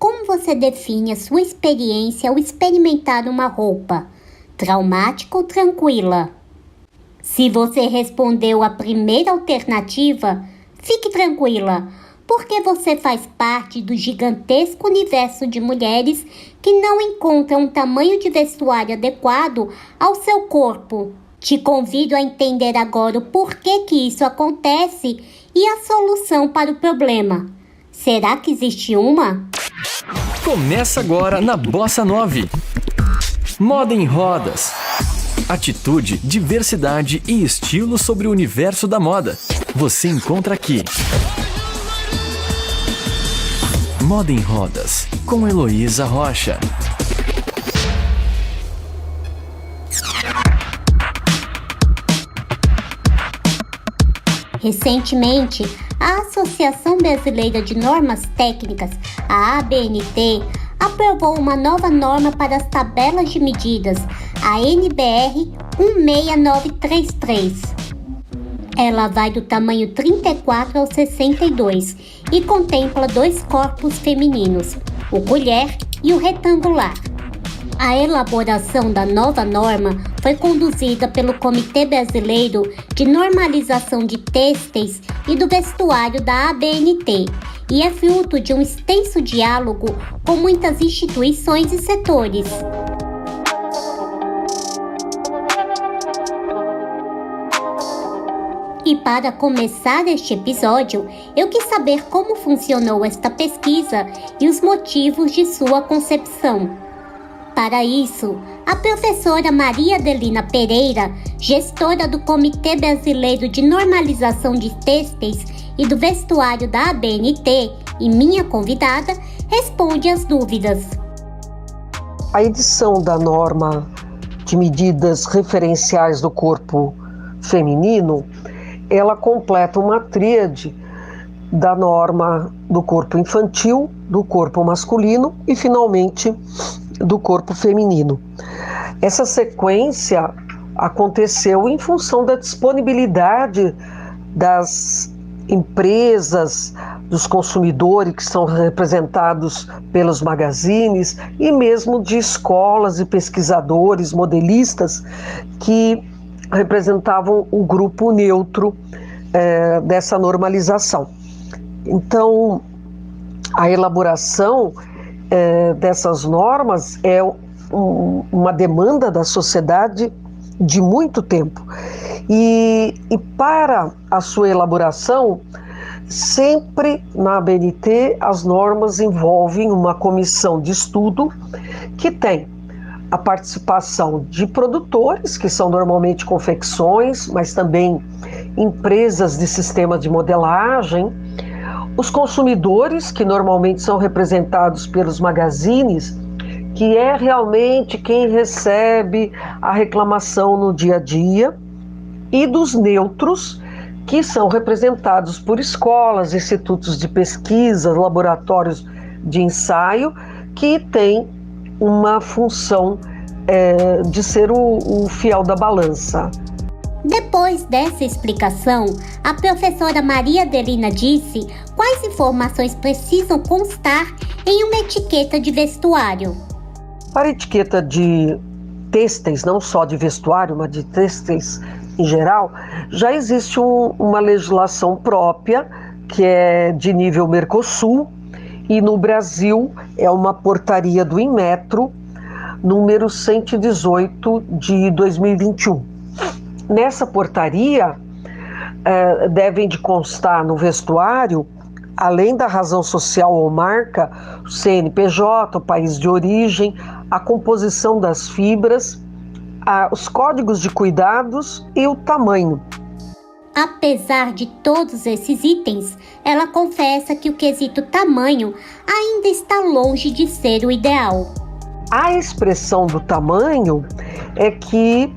Como você define a sua experiência ao experimentar uma roupa? Traumática ou tranquila? Se você respondeu a primeira alternativa, fique tranquila, porque você faz parte do gigantesco universo de mulheres que não encontram um tamanho de vestuário adequado ao seu corpo. Te convido a entender agora o porquê que isso acontece e a solução para o problema. Será que existe uma? Começa agora na Bossa 9. Moda em rodas. Atitude, diversidade e estilo sobre o universo da moda. Você encontra aqui. Moda em Rodas, com Heloísa Rocha. Recentemente, a Associação Brasileira de Normas Técnicas, a ABNT, aprovou uma nova norma para as tabelas de medidas, a NBR 16933. Ela vai do tamanho 34 ao 62 e contempla 2 corpos femininos, o colher e o retangular. A elaboração da nova norma foi conduzida pelo Comitê Brasileiro de Normalização de Têxteis e do Vestuário da ABNT e é fruto de um extenso diálogo com muitas instituições e setores. E para começar este episódio, eu quis saber como funcionou esta pesquisa e os motivos de sua concepção. Para isso, a professora Maria Adelina Pereira, gestora do Comitê Brasileiro de Normalização de Têxteis e do Vestuário da ABNT, e minha convidada, responde às dúvidas. A edição da norma de medidas referenciais do corpo feminino, ela completa uma tríade da norma do corpo infantil, do corpo masculino e, finalmente, do corpo feminino. Essa sequência aconteceu em função da disponibilidade das empresas, dos consumidores que são representados pelos magazines e mesmo de escolas e pesquisadores, modelistas que representavam o grupo neutro dessa normalização. Então, a elaboração dessas normas é uma demanda da sociedade de muito tempo. E para a sua elaboração, sempre na ABNT, as normas envolvem uma comissão de estudo que tem a participação de produtores, que são normalmente confecções, mas também empresas de sistema de modelagem, os consumidores, que normalmente são representados pelos magazines, que é realmente quem recebe a reclamação no dia a dia, e dos neutros, que são representados por escolas, institutos de pesquisa, laboratórios de ensaio, que têm uma função de ser o fiel da balança. Depois dessa explicação, a professora Maria Adelina disse quais informações precisam constar em uma etiqueta de vestuário. Para a etiqueta de têxteis, não só de vestuário, mas de têxteis em geral, já existe uma legislação própria, que é de nível Mercosul, e no Brasil é uma portaria do Inmetro, número 118 de 2021. Nessa portaria, devem de constar no vestuário, além da razão social ou marca, o CNPJ, o país de origem, a composição das fibras, os códigos de cuidados e o tamanho. Apesar de todos esses itens, ela confessa que o quesito tamanho ainda está longe de ser o ideal. A expressão do tamanho é que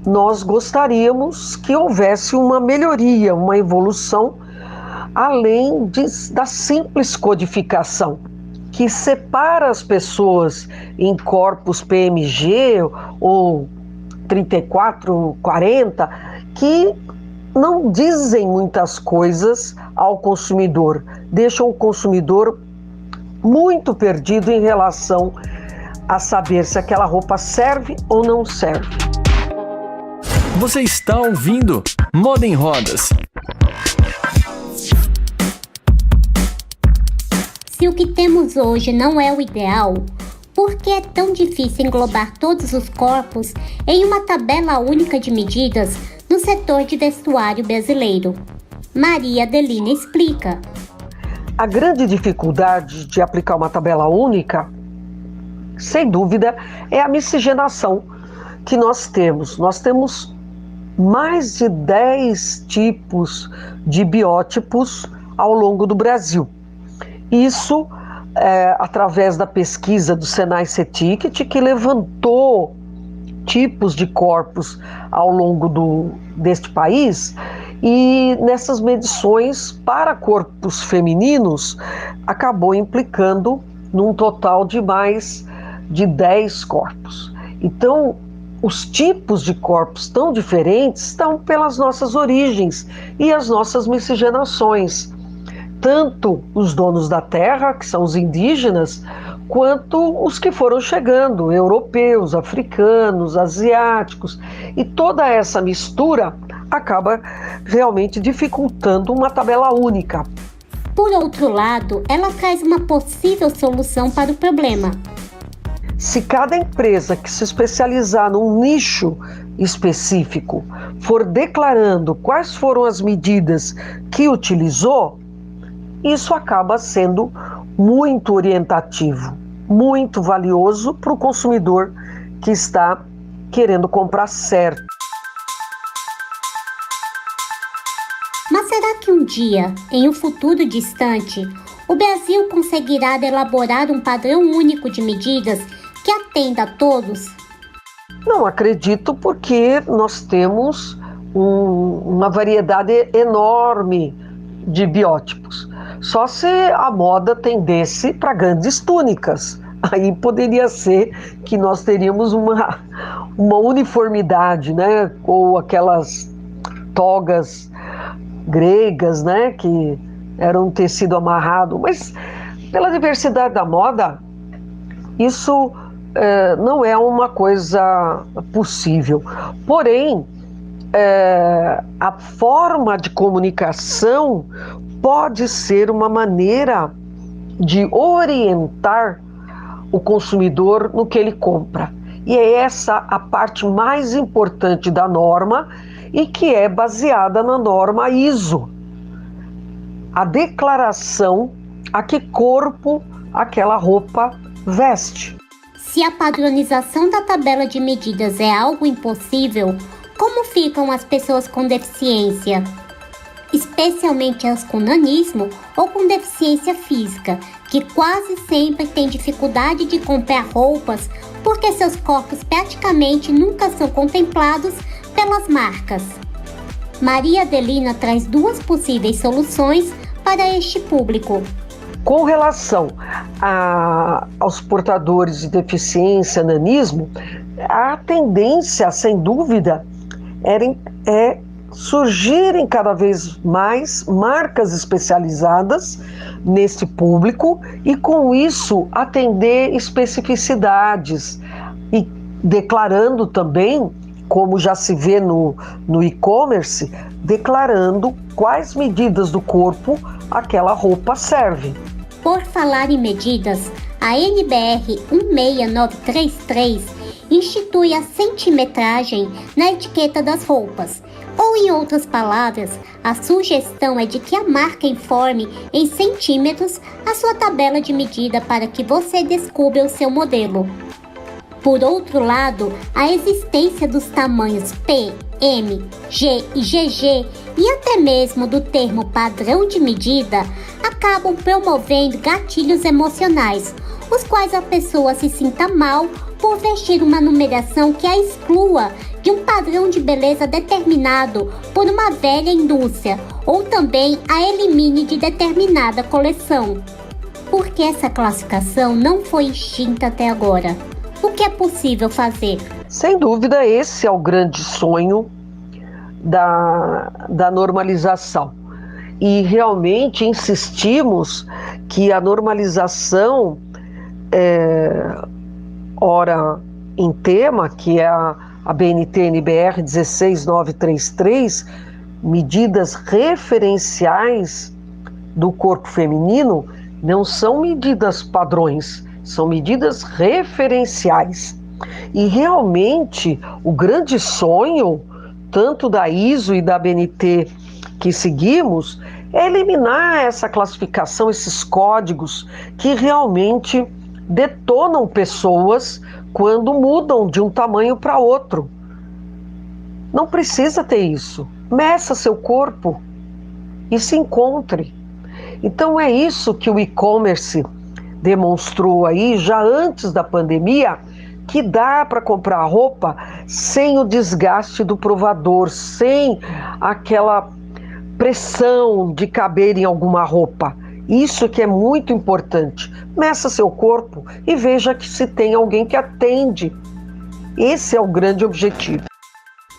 nós gostaríamos que houvesse uma melhoria, uma evolução, além da simples codificação, que separa as pessoas em corpos PMG ou 34, 40, que não dizem muitas coisas ao consumidor, deixam o consumidor muito perdido em relação a saber se aquela roupa serve ou não serve. Você está ouvindo Moda em Rodas. Se o que temos hoje não é o ideal, por que é tão difícil englobar todos os corpos em uma tabela única de medidas no setor de vestuário brasileiro? Maria Adelina explica. A grande dificuldade de aplicar uma tabela única, sem dúvida, é a miscigenação que nós temos. Nós temos mais de 10 tipos de biótipos ao longo do Brasil. Isso através da pesquisa do Senai CETICT, que levantou tipos de corpos ao longo deste país, e nessas medições para corpos femininos acabou implicando num total de mais de 10 corpos. Então, os tipos de corpos tão diferentes estão pelas nossas origens e as nossas miscigenações. Tanto os donos da terra, que são os indígenas, quanto os que foram chegando, europeus, africanos, asiáticos. E toda essa mistura acaba realmente dificultando uma tabela única. Por outro lado, ela traz uma possível solução para o problema. Se cada empresa que se especializar num nicho específico for declarando quais foram as medidas que utilizou, isso acaba sendo muito orientativo, muito valioso para o consumidor que está querendo comprar certo. Mas será que um dia, em um futuro distante, o Brasil conseguirá elaborar um padrão único de medidas que atenda a todos? Não acredito, porque nós temos uma variedade enorme de biótipos. Só se a moda tendesse para grandes túnicas. Aí poderia ser que nós teríamos uma uniformidade, né? Ou aquelas togas gregas, né? Que eram um tecido amarrado. Mas pela diversidade da moda, isso não é uma coisa possível. Porém, a forma de comunicação pode ser uma maneira de orientar o consumidor no que ele compra. E é essa a parte mais importante da norma, e que é baseada na norma ISO. A declaração a que corpo aquela roupa veste. Se a padronização da tabela de medidas é algo impossível, como ficam as pessoas com deficiência? Especialmente as com nanismo ou com deficiência física, que quase sempre têm dificuldade de comprar roupas porque seus corpos praticamente nunca são contemplados pelas marcas. Maria Adelina traz 2 possíveis soluções para este público. Com relação aos portadores de deficiência, nanismo, a tendência, sem dúvida, é surgirem cada vez mais marcas especializadas nesse público e, com isso, atender especificidades e declarando também, como já se vê no e-commerce, declarando quais medidas do corpo aquela roupa serve. Por falar em medidas, a NBR 16933 institui a centimetragem na etiqueta das roupas. Ou, em outras palavras, a sugestão é de que a marca informe em centímetros a sua tabela de medida para que você descubra o seu modelo. Por outro lado, a existência dos tamanhos P, M, G e GG e até mesmo do termo padrão de medida acabam promovendo gatilhos emocionais, os quais a pessoa se sinta mal por vestir uma numeração que a exclua de um padrão de beleza determinado por uma velha indústria, ou também a elimine de determinada coleção. Por que essa classificação não foi extinta até agora? O que é possível fazer? Sem dúvida, esse é o grande sonho da normalização. e realmente insistimos que a normalização, ora em tema, que é a BNT-NBR 16933, medidas referenciais do corpo feminino, não são medidas padrões, são medidas referenciais. E realmente o grande sonho, tanto da ISO e da BNT que seguimos, é eliminar essa classificação, esses códigos que realmente detonam pessoas quando mudam de um tamanho para outro. Não precisa ter isso. Meça seu corpo e se encontre. Então é isso que o e-commerce demonstrou aí já antes da pandemia, que dá para comprar roupa sem o desgaste do provador, sem aquela pressão de caber em alguma roupa. Isso que é muito importante. Meça seu corpo e veja que se tem alguém que atende. Esse é o grande objetivo.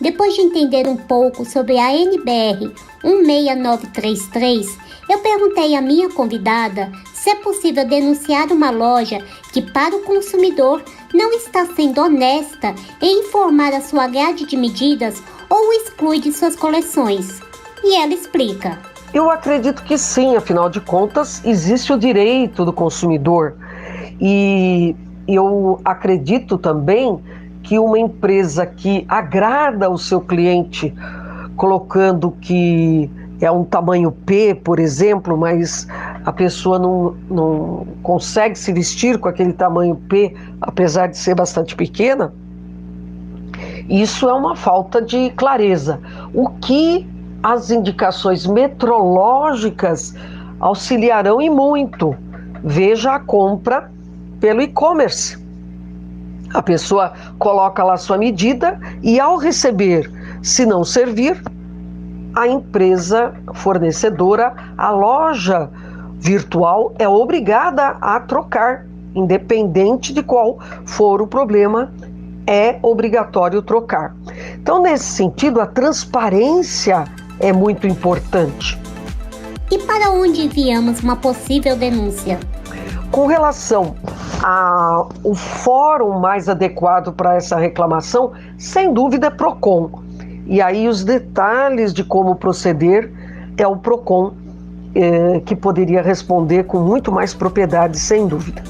Depois de entender um pouco sobre a NBR 16933, eu perguntei à minha convidada se é possível denunciar uma loja que, para o consumidor, não está sendo honesta em informar a sua grade de medidas ou exclui de suas coleções. E ela explica. Eu acredito que sim, afinal de contas, existe o direito do consumidor. E eu acredito também que uma empresa que agrada o seu cliente, colocando que é um tamanho P, por exemplo, mas a pessoa não consegue se vestir com aquele tamanho P, apesar de ser bastante pequena, isso é uma falta de clareza. O que as indicações metrológicas auxiliarão e muito. Veja a compra pelo e-commerce. A pessoa coloca lá sua medida e, ao receber, se não servir, a empresa fornecedora, a loja virtual, é obrigada a trocar, independente de qual for o problema, é obrigatório trocar. Então, nesse sentido, a transparência é muito importante. E para onde enviamos uma possível denúncia? Com relação ao fórum mais adequado para essa reclamação, sem dúvida é PROCON. E aí os detalhes de como proceder é o PROCON que poderia responder com muito mais propriedade, sem dúvida.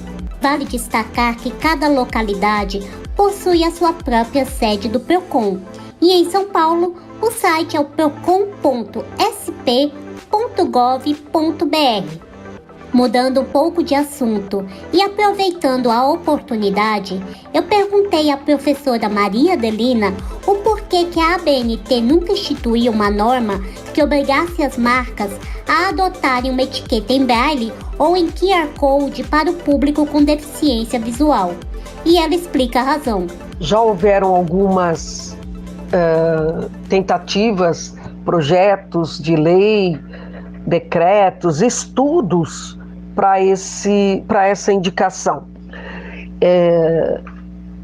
Vale destacar que cada localidade possui a sua própria sede do PROCON. E em São Paulo, o site é o procon.sp.gov.br. Mudando um pouco de assunto e aproveitando a oportunidade, eu perguntei à professora Maria Adelina o porquê que a ABNT nunca instituiu uma norma que obrigasse as marcas a adotarem uma etiqueta em braille ou em QR Code para o público com deficiência visual. E ela explica a razão. Já houveram algumas tentativas, projetos de lei, decretos, estudos para essa indicação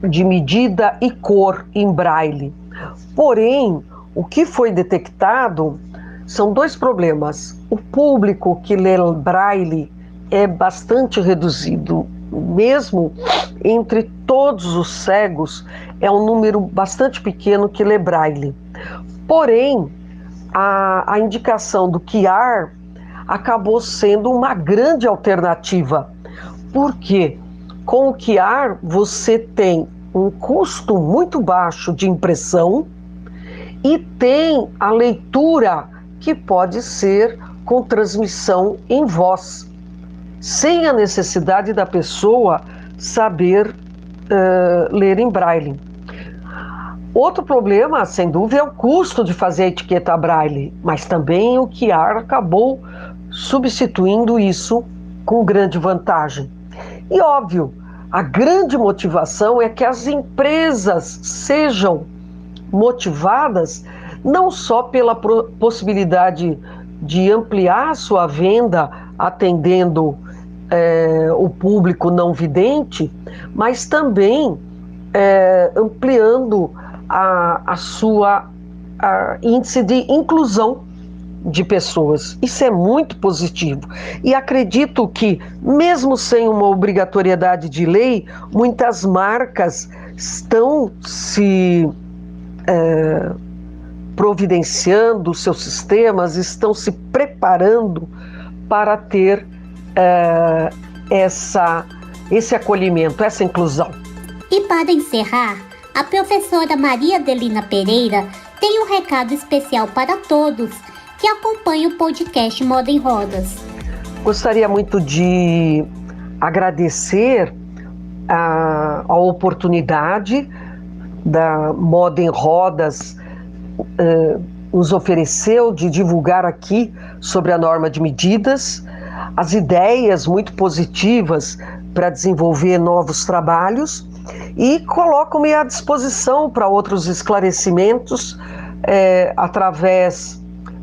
de medida e cor em braille. Porém, o que foi detectado são dois problemas. O público que lê braille é bastante reduzido, mesmo entre todos os cegos, é um número bastante pequeno que lê braille. Porém, a indicação do QR acabou sendo uma grande alternativa, porque com o QR você tem um custo muito baixo de impressão e tem a leitura que pode ser com transmissão em voz, sem a necessidade da pessoa saber ler em braille. Outro problema, sem dúvida, é o custo de fazer a etiqueta braille, mas também o QR acabou substituindo isso com grande vantagem. E óbvio, a grande motivação é que as empresas sejam motivadas não só pela possibilidade de ampliar sua venda atendendo o público não vidente, mas também ampliando a sua índice de inclusão de pessoas. Isso é muito positivo. E acredito que, mesmo sem uma obrigatoriedade de lei, muitas marcas estão se providenciando seus sistemas, estão se preparando para ter esse acolhimento, essa inclusão. E para encerrar, a professora Maria Adelina Pereira tem um recado especial para todos que acompanham o podcast Moda em Rodas. Gostaria muito de agradecer a oportunidade da Moda em Rodas nos ofereceu de divulgar aqui sobre a norma de medidas, as ideias muito positivas para desenvolver novos trabalhos, e coloco-me à disposição para outros esclarecimentos através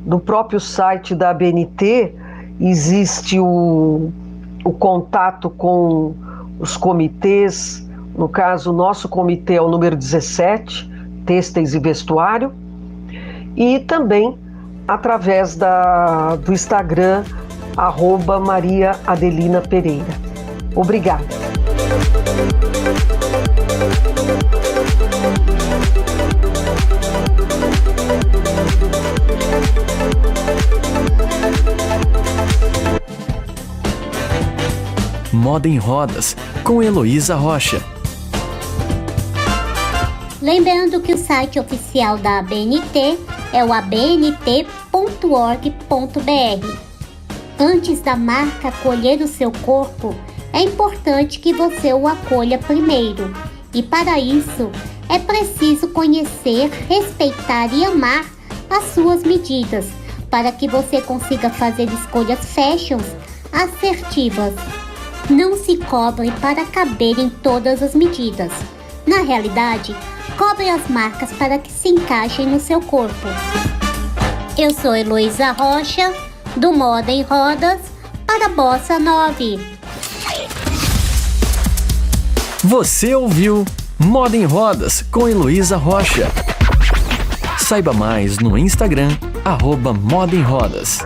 do próprio site da ABNT. Existe o contato com os comitês. No caso, o nosso comitê é o número 17, Têxteis e Vestuário, e também através do Instagram, @Maria Adelina Pereira. Obrigada. Moda em Rodas, com Heloísa Rocha. Lembrando que o site oficial da ABNT é o abnt.org.br. Antes da marca acolher o seu corpo, é importante que você o acolha primeiro. E para isso, é preciso conhecer, respeitar e amar as suas medidas, para que você consiga fazer escolhas fashions assertivas. Não se cobre para caber em todas as medidas. Na realidade, cobre as marcas para que se encaixem no seu corpo. Eu sou Heloísa Rocha, do Moda em Rodas, para Bossa 9. Você ouviu Moda em Rodas, com Heloísa Rocha. Saiba mais no Instagram, @Moda em Rodas.